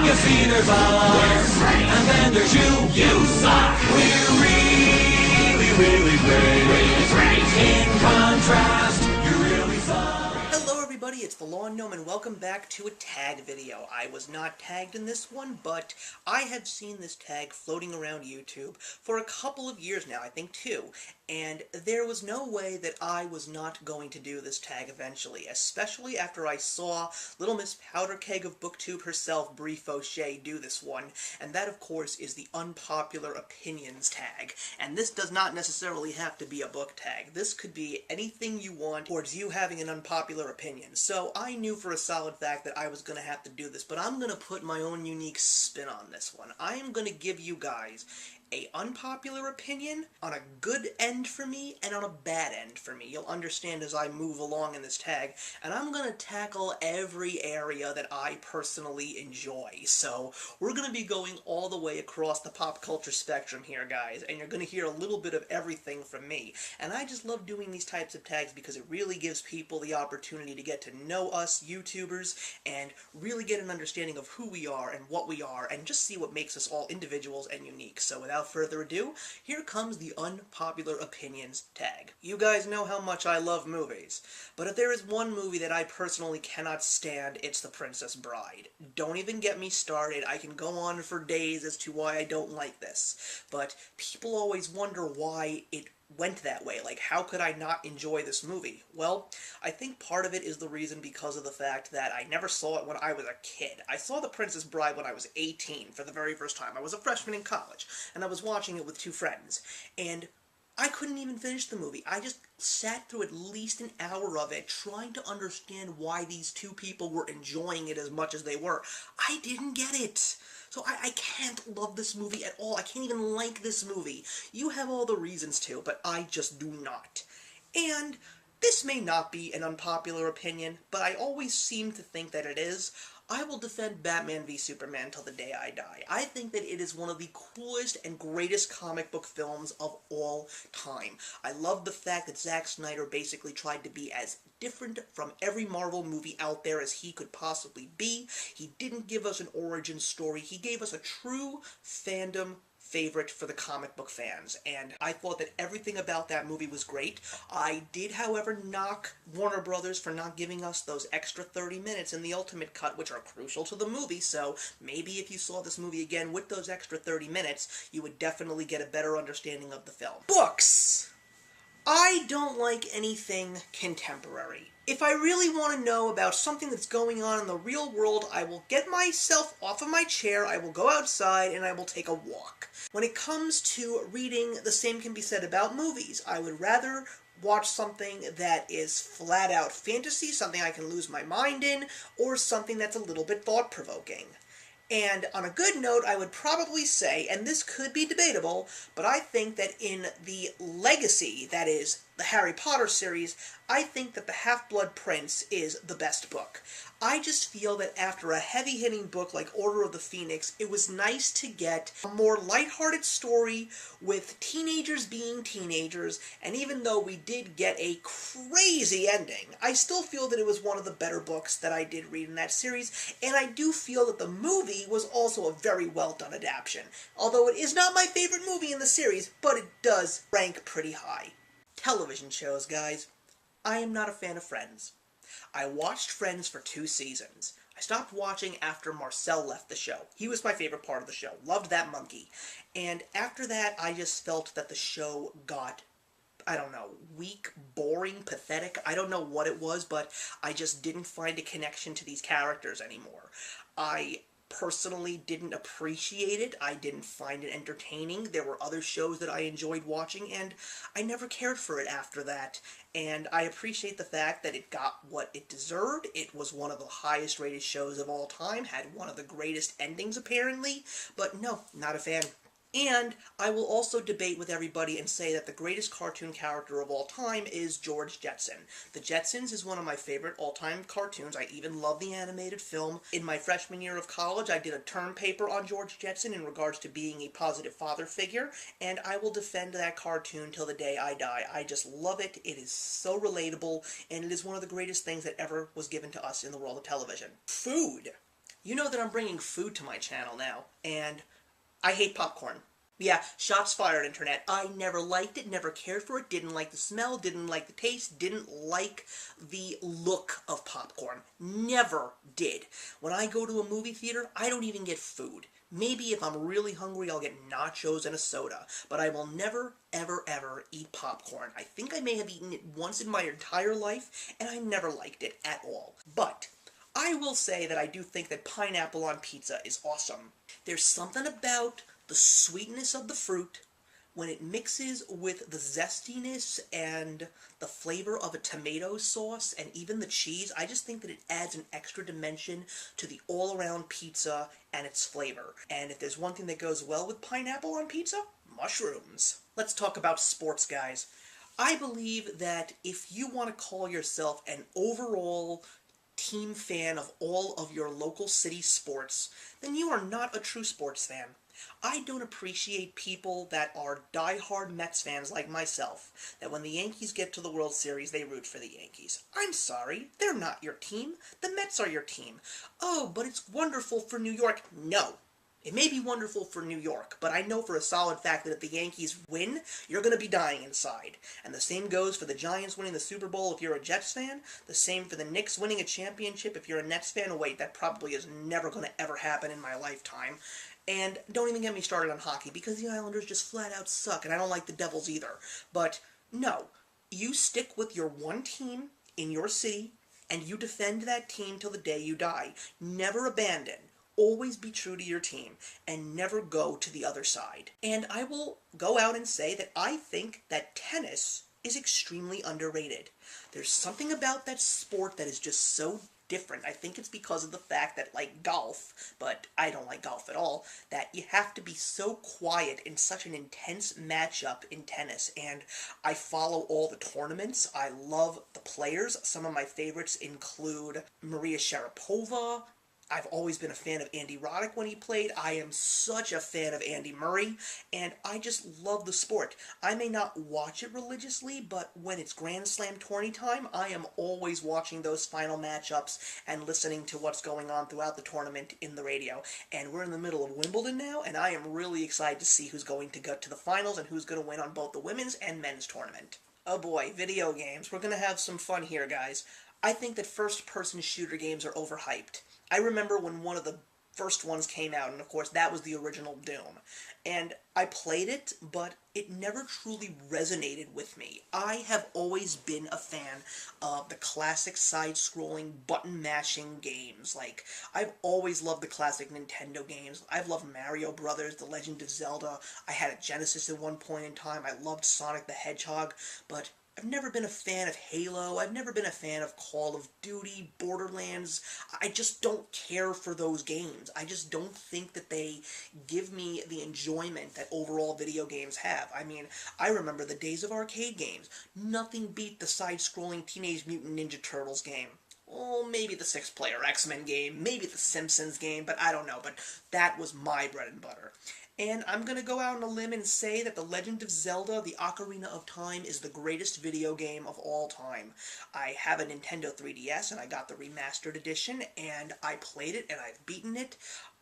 You see there's us, and then there's you suck. We're really great. In contrast, you really suck. Hello everybody, it's the Lawn Gnome and welcome back to a tag video. I was not tagged in this one, but I have seen this tag floating around YouTube for a couple of years now, I think 2, and there was no way that I was not going to do this tag eventually, especially after I saw Little Miss Powder Keg of BookTube herself, Bre Faucheax, do this one, and that of course is the Unpopular Opinions Tag. And this does not necessarily have to be a book tag. This could be anything you want towards you having an unpopular opinion. So I knew for a solid fact that I was going to have to do this, but I'm going to put my own unique spin on this one. I am going to give you guys a unpopular opinion on a good end for me and on a bad end for me. You'll understand as I move along in this tag, and I'm going to tackle every area that I personally enjoy. So we're going to be going all the way across the pop culture spectrum here, guys, and you're going to hear a little bit of everything from me. And I just love doing these types of tags because it really gives people the opportunity to get to know us YouTubers and really get an understanding of who we are and what we are and just see what makes us all individuals and unique. So without further ado, here comes the Unpopular Opinions tag. You guys know how much I love movies, but if there is one movie that I personally cannot stand, it's The Princess Bride. Don't even get me started. I can go on for days as to why I don't like this, but people always wonder why it went that way. Like, how could I not enjoy this movie? Well, I think part of it is the reason because of the fact that I never saw it when I was a kid. I saw The Princess Bride when I was 18 for the very first time. I was a freshman in college, and I was watching it with 2 friends, and I couldn't even finish the movie. I just sat through at least an hour of it trying to understand why these 2 people were enjoying it as much as they were. I didn't get it. So I can't love this movie at all. I can't even like this movie. You have all the reasons to, but I just do not. And this may not be an unpopular opinion, but I always seem to think that it is. I will defend Batman v Superman till the day I die. I think that it is one of the coolest and greatest comic book films of all time. I love the fact that Zack Snyder basically tried to be as different from every Marvel movie out there as he could possibly be. He didn't give us an origin story. He gave us a true fandom favorite for the comic book fans, and I thought that everything about that movie was great. I did, however, knock Warner Brothers for not giving us those extra 30 minutes in the Ultimate Cut, which are crucial to the movie, so maybe if you saw this movie again with those extra 30 minutes, you would definitely get a better understanding of the film. Books! I don't like anything contemporary. If I really want to know about something that's going on in the real world, I will get myself off of my chair, I will go outside, and I will take a walk. When it comes to reading, the same can be said about movies. I would rather watch something that is flat-out fantasy, something I can lose my mind in, or something that's a little bit thought-provoking. And on a good note, I would probably say, and this could be debatable, but I think that in the legacy, that is, the Harry Potter series, I think that The Half-Blood Prince is the best book. I just feel that after a heavy-hitting book like Order of the Phoenix, it was nice to get a more lighthearted story with teenagers being teenagers, and even though we did get a crazy ending, I still feel that it was one of the better books that I did read in that series, and I do feel that the movie was also a very well-done adaptation. Although it is not my favorite movie in the series, but it does rank pretty high. Television shows, guys. I am not a fan of Friends. I watched Friends for 2 seasons. I stopped watching after Marcel left the show. He was my favorite part of the show. Loved that monkey. And after that, I just felt that the show got, I don't know, weak, boring, pathetic. I don't know what it was, but I just didn't find a connection to these characters anymore. I personally didn't appreciate it. I didn't find it entertaining. There were other shows that I enjoyed watching, and I never cared for it after that. And I appreciate the fact that it got what it deserved. It was one of the highest rated shows of all time, had one of the greatest endings apparently, but no, not a fan. And I will also debate with everybody and say that the greatest cartoon character of all time is George Jetson. The Jetsons is one of my favorite all-time cartoons. I even love the animated film. In my freshman year of college, I did a term paper on George Jetson in regards to being a positive father figure, and I will defend that cartoon till the day I die. I just love it. It is so relatable, and it is one of the greatest things that ever was given to us in the world of television. Food. You know that I'm bringing food to my channel now, and I hate popcorn. Yeah, shots fired, internet. I never liked it, never cared for it, didn't like the smell, didn't like the taste, didn't like the look of popcorn. Never did. When I go to a movie theater, I don't even get food. Maybe if I'm really hungry, I'll get nachos and a soda, but I will never, ever, ever eat popcorn. I think I may have eaten it once in my entire life, and I never liked it at all. But I will say that I do think that pineapple on pizza is awesome. There's something about the sweetness of the fruit when it mixes with the zestiness and the flavor of a tomato sauce and even the cheese. I just think that it adds an extra dimension to the all-around pizza and its flavor. And if there's one thing that goes well with pineapple on pizza, mushrooms. Let's talk about sports, guys. I believe that if you want to call yourself an overall team fan of all of your local city sports, then you are not a true sports fan. I don't appreciate people that are die-hard Mets fans like myself, that when the Yankees get to the World Series, they root for the Yankees. I'm sorry, they're not your team. The Mets are your team. Oh, but it's wonderful for New York. No. It may be wonderful for New York, but I know for a solid fact that if the Yankees win, you're going to be dying inside. And the same goes for the Giants winning the Super Bowl if you're a Jets fan, the same for the Knicks winning a championship if you're a Nets fan. Oh wait, that probably is never going to ever happen in my lifetime. And don't even get me started on hockey, because the Islanders just flat out suck, and I don't like the Devils either. But no, you stick with your one team in your city, and you defend that team till the day you die. Never abandon. Always be true to your team, and never go to the other side. And I will go out and say that I think that tennis is extremely underrated. There's something about that sport that is just so different. I think it's because of the fact that, like golf, but I don't like golf at all, that you have to be so quiet in such an intense matchup in tennis. And I follow all the tournaments. I love the players. Some of my favorites include Maria Sharapova. I've always been a fan of Andy Roddick when he played. I am such a fan of Andy Murray, and I just love the sport. I may not watch it religiously, but when it's Grand Slam tourney time, I am always watching those final matchups and listening to what's going on throughout the tournament in the radio. And we're in the middle of Wimbledon now, and I am really excited to see who's going to go to the finals and who's going to win on both the women's and men's tournament. Oh boy, video games. We're going to have some fun here, guys. I think that first-person shooter games are overhyped. I remember when one of the first ones came out, and of course that was the original Doom. And I played it, but it never truly resonated with me. I have always been a fan of the classic side-scrolling, button-mashing games. Like, I've always loved the classic Nintendo games. I've loved Mario Brothers, The Legend of Zelda. I had a Genesis at one point in time. I loved Sonic the Hedgehog, but I've never been a fan of Halo. I've never been a fan of Call of Duty, Borderlands. I just don't care for those games. I just don't think that they give me the enjoyment that overall video games have. I mean, I remember the days of arcade games. Nothing beat the side-scrolling Teenage Mutant Ninja Turtles game. Oh, maybe the six-player X-Men game, maybe the Simpsons game, but I don't know. But that was my bread and butter. And I'm going to go out on a limb and say that The Legend of Zelda, The Ocarina of Time, is the greatest video game of all time. I have a Nintendo 3DS, and I got the remastered edition, and I played it, and I've beaten it.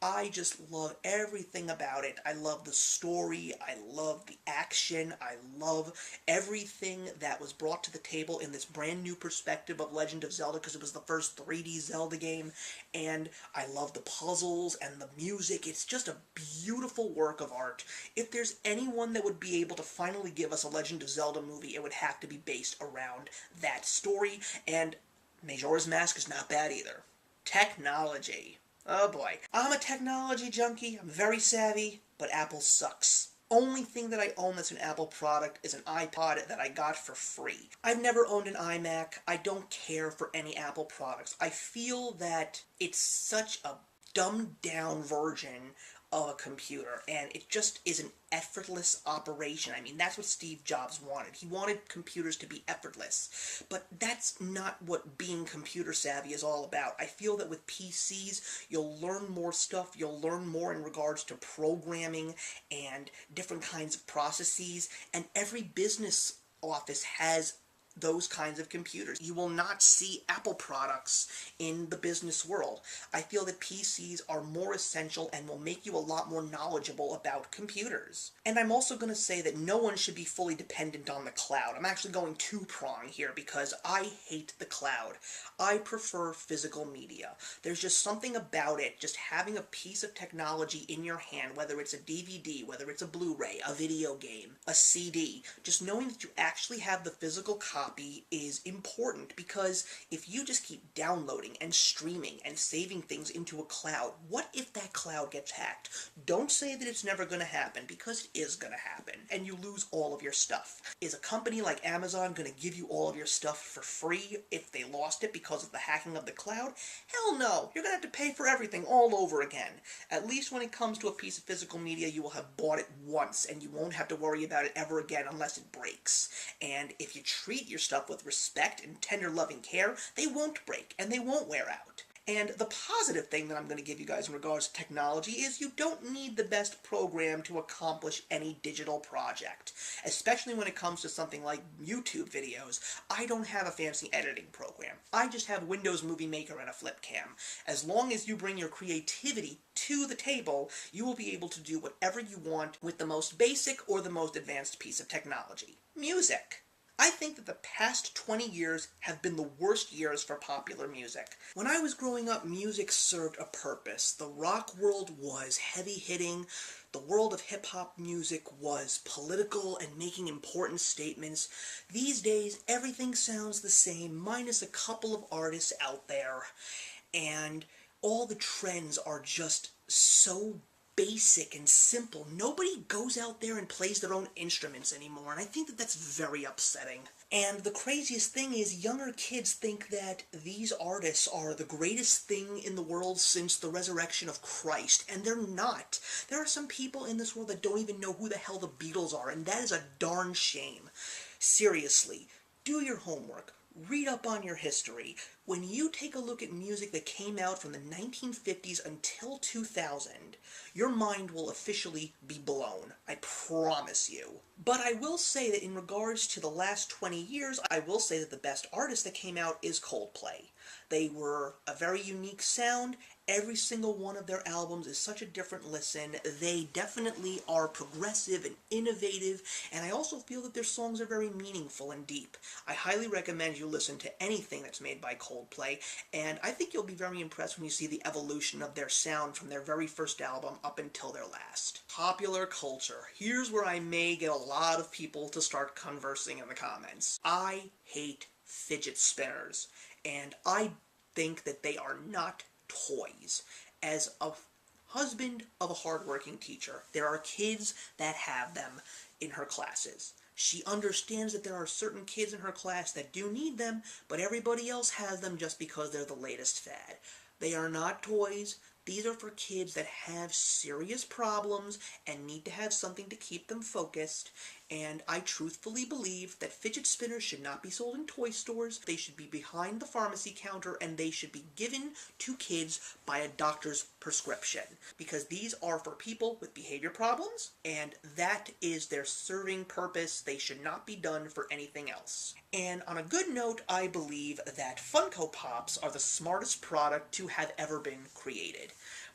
I just love everything about it. I love the story, I love the action, I love everything that was brought to the table in this brand new perspective of Legend of Zelda, because it was the first 3D Zelda game, and I love the puzzles and the music. It's just a beautiful work of art. If there's anyone that would be able to finally give us a Legend of Zelda movie, it would have to be based around that story, and Majora's Mask is not bad either. Technology. Oh boy. I'm a technology junkie, I'm very savvy, but Apple sucks. Only thing that I own that's an Apple product is an iPod that I got for free. I've never owned an iMac. I don't care for any Apple products. I feel that it's such a dumbed down version of a computer, and it just is an effortless operation. I mean, that's what Steve Jobs wanted. He wanted computers to be effortless, but that's not what being computer savvy is all about. I feel that with PCs, you'll learn more stuff, you'll learn more in regards to programming and different kinds of processes, and every business office has those kinds of computers. You will not see Apple products in the business world. I feel that PCs are more essential and will make you a lot more knowledgeable about computers. And I'm also going to say that no one should be fully dependent on the cloud. I'm actually going two-prong here because I hate the cloud. I prefer physical media. There's just something about it, just having a piece of technology in your hand, whether it's a DVD, whether it's a Blu-ray, a video game, a CD, just knowing that you actually have the physical copy is important, because if you just keep downloading and streaming and saving things into a cloud, what if that cloud gets hacked? Don't say that it's never going to happen, because it is going to happen, and you lose all of your stuff. Is a company like Amazon going to give you all of your stuff for free if they lost it because of the hacking of the cloud? Hell no! You're going to have to pay for everything all over again. At least when it comes to a piece of physical media, you will have bought it once, and you won't have to worry about it ever again unless it breaks. And if you treat your stuff with respect and tender loving care, they won't break, and they won't wear out. And the positive thing that I'm going to give you guys in regards to technology is you don't need the best program to accomplish any digital project. Especially when it comes to something like YouTube videos. I don't have a fancy editing program. I just have Windows Movie Maker and a flip cam. As long as you bring your creativity to the table, you will be able to do whatever you want with the most basic or the most advanced piece of technology. Music. I think that the past 20 years have been the worst years for popular music. When I was growing up, music served a purpose. The rock world was heavy-hitting. The world of hip-hop music was political and making important statements. These days, everything sounds the same, minus a couple of artists out there. And all the trends are just so basic and simple. Nobody goes out there and plays their own instruments anymore, and I think that that's very upsetting. And the craziest thing is younger kids think that these artists are the greatest thing in the world since the resurrection of Christ, and they're not. There are some people in this world that don't even know who the hell the Beatles are, and that is a darn shame. Seriously, do your homework. Read up on your history. When you take a look at music that came out from the 1950s until 2000, your mind will officially be blown. I promise you. But I will say that in regards to the last 20 years, I will say that the best artist that came out is Coldplay. They were a very unique sound. Every single one of their albums is such a different listen. They definitely are progressive and innovative, and I also feel that their songs are very meaningful and deep. I highly recommend you listen to anything that's made by Coldplay, and I think you'll be very impressed when you see the evolution of their sound from their very first album up until their last. Popular culture. Here's where I may get a lot of people to start conversing in the comments. I hate fidget spinners, and I think that they are not toys. As a husband of a hardworking teacher, there are kids that have them in her classes. She understands that there are certain kids in her class that do need them, but everybody else has them just because they're the latest fad. They are not toys. These are for kids that have serious problems and need to have something to keep them focused, and I truthfully believe that fidget spinners should not be sold in toy stores. They should be behind the pharmacy counter, and they should be given to kids by a doctor's prescription, because these are for people with behavior problems, and that is their serving purpose. They should not be done for anything else. And on a good note, I believe that Funko Pops are the smartest product to have ever been created.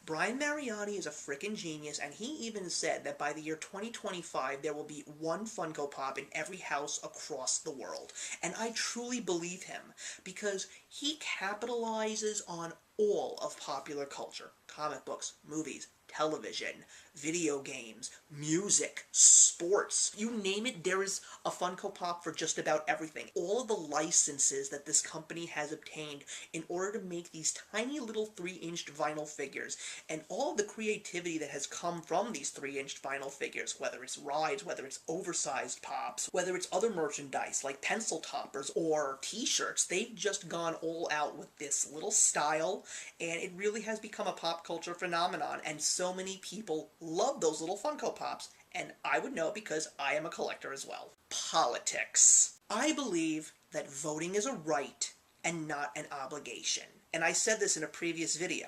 Brian Mariotti is a frickin' genius, and he even said that by the year 2025 there will be one Funko Pop in every house across the world. And I truly believe him, because he capitalizes on all of popular culture. Comic books, movies, television, video games, music, sports. You name it, there is a Funko Pop for just about everything. All of the licenses that this company has obtained in order to make these tiny little 3-inch vinyl figures, and all of the creativity that has come from these 3-inch vinyl figures, whether it's rides, whether it's oversized pops, whether it's other merchandise like pencil toppers or t-shirts, they've just gone all out with this little style, and it really has become a pop culture phenomenon, and so many people love those little Funko Pops, and I would know because I am a collector as well. Politics. I believe that voting is a right and not an obligation, and I said this in a previous video.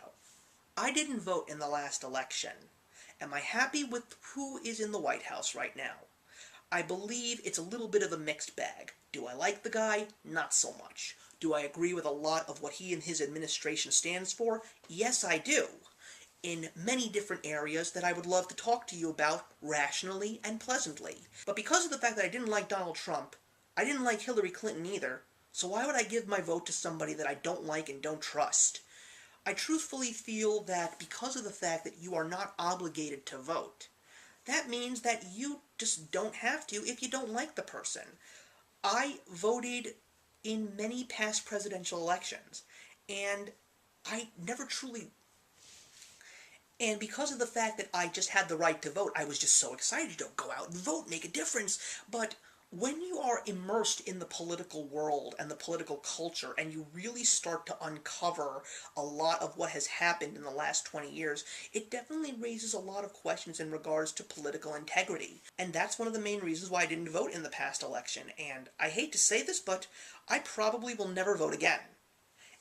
I didn't vote in the last election. Am I happy with who is in the White House right now? I believe it's a little bit of a mixed bag. Do I like the guy? Not so much. Do I agree with a lot of what he and his administration stands for? Yes, I do. In many different areas that I would love to talk to you about rationally and pleasantly. But because of the fact that I didn't like Donald Trump, I didn't like Hillary Clinton either, so why would I give my vote to somebody that I don't like and don't trust? I truthfully feel that because of the fact that you are not obligated to vote, that means that you just don't have to if you don't like the person. I voted in many past presidential elections, and I never truly... And because of the fact that I just had the right to vote, I was just so excited to go out and vote, make a difference. But when you are immersed in the political world and the political culture, and you really start to uncover a lot of what has happened in the last 20 years, it definitely raises a lot of questions in regards to political integrity. And that's one of the main reasons why I didn't vote in the past election. And I hate to say this, but I probably will never vote again.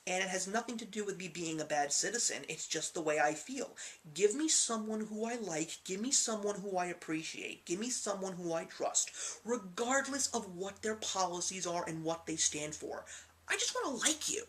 And it has nothing to do with me being a bad citizen, it's just the way I feel. Give me someone who I like, give me someone who I appreciate, give me someone who I trust, regardless of what their policies are and what they stand for. I just want to like you.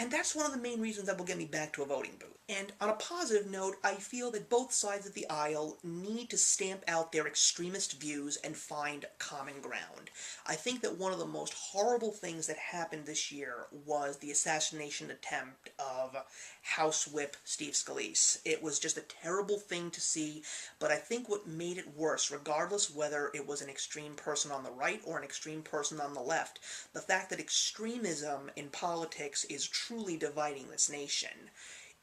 And that's one of the main reasons that will get me back to a voting booth. And on a positive note, I feel that both sides of the aisle need to stamp out their extremist views and find common ground. I think that one of the most horrible things that happened this year was the assassination attempt of House Whip Steve Scalise. It was just a terrible thing to see, but I think what made it worse, regardless whether it was an extreme person on the right or an extreme person on the left, the fact that extremism in politics is truly dividing this nation.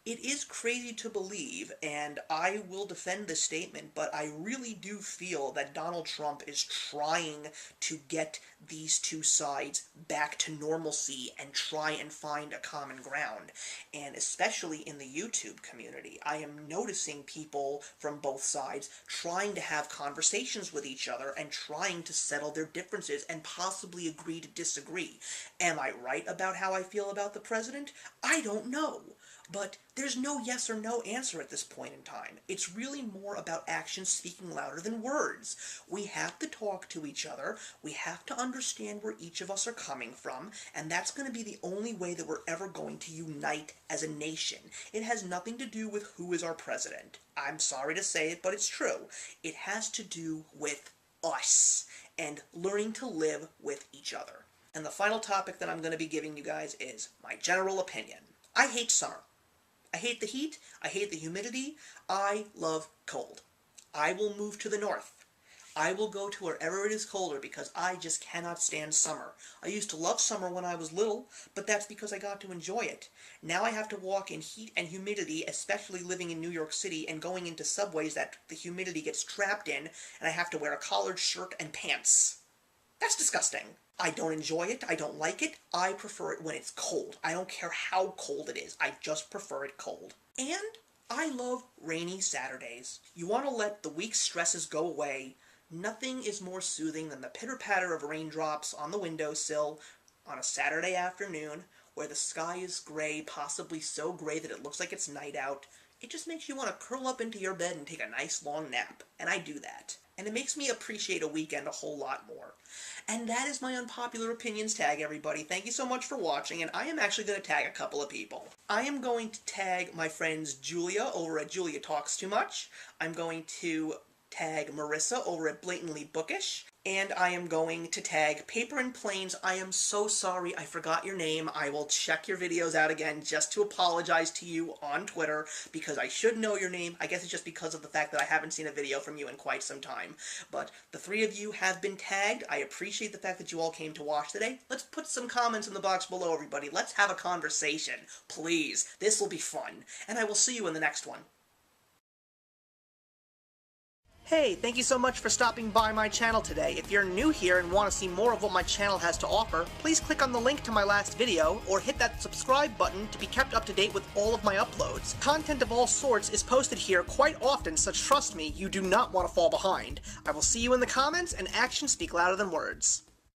It is crazy to believe, and I will defend this statement, but I really do feel that Donald Trump is trying to get these two sides back to normalcy and try and find a common ground. And especially in the YouTube community, I am noticing people from both sides trying to have conversations with each other and trying to settle their differences and possibly agree to disagree. Am I right about how I feel about the president? I don't know. But there's no yes or no answer at this point in time. It's really more about actions speaking louder than words. We have to talk to each other, we have to understand where each of us are coming from, and that's going to be the only way that we're ever going to unite as a nation. It has nothing to do with who is our president. I'm sorry to say it, but it's true. It has to do with us, and learning to live with each other. And the final topic that I'm going to be giving you guys is my general opinion. I hate summer. I hate the heat, I hate the humidity, I love cold. I will move to the north. I will go to wherever it is colder because I just cannot stand summer. I used to love summer when I was little, but that's because I got to enjoy it. Now I have to walk in heat and humidity, especially living in New York City and going into subways that the humidity gets trapped in, and I have to wear a collared shirt and pants. That's disgusting. I don't enjoy it, I don't like it, I prefer it when it's cold. I don't care how cold it is, I just prefer it cold. And I love rainy Saturdays. You want to let the week's stresses go away. Nothing is more soothing than the pitter-patter of raindrops on the windowsill on a Saturday afternoon where the sky is gray, possibly so gray that it looks like it's night out. It just makes you want to curl up into your bed and take a nice long nap, and I do that. And it makes me appreciate a weekend a whole lot more. And that is my Unpopular Opinions tag, everybody. Thank you so much for watching, and I am actually going to tag a couple of people. I am going to tag my friends Julia over at Guilliatalkstoomuch. I'm going to tag Marissa over at Blaitanly Bookish. And I am going to tag PaperandPlanes. I am so sorry I forgot your name. I will check your videos out again just to apologize to you on Twitter because I should know your name. I guess it's just because of the fact that I haven't seen a video from you in quite some time. But the three of you have been tagged. I appreciate the fact that you all came to watch today. Let's put some comments in the box below, everybody. Let's have a conversation. Please. This will be fun. And I will see you in the next one. Hey, thank you so much for stopping by my channel today. If you're new here and want to see more of what my channel has to offer, please click on the link to my last video, or hit that subscribe button to be kept up to date with all of my uploads. Content of all sorts is posted here quite often, so trust me, you do not want to fall behind. I will see you in the comments, and actions speak louder than words.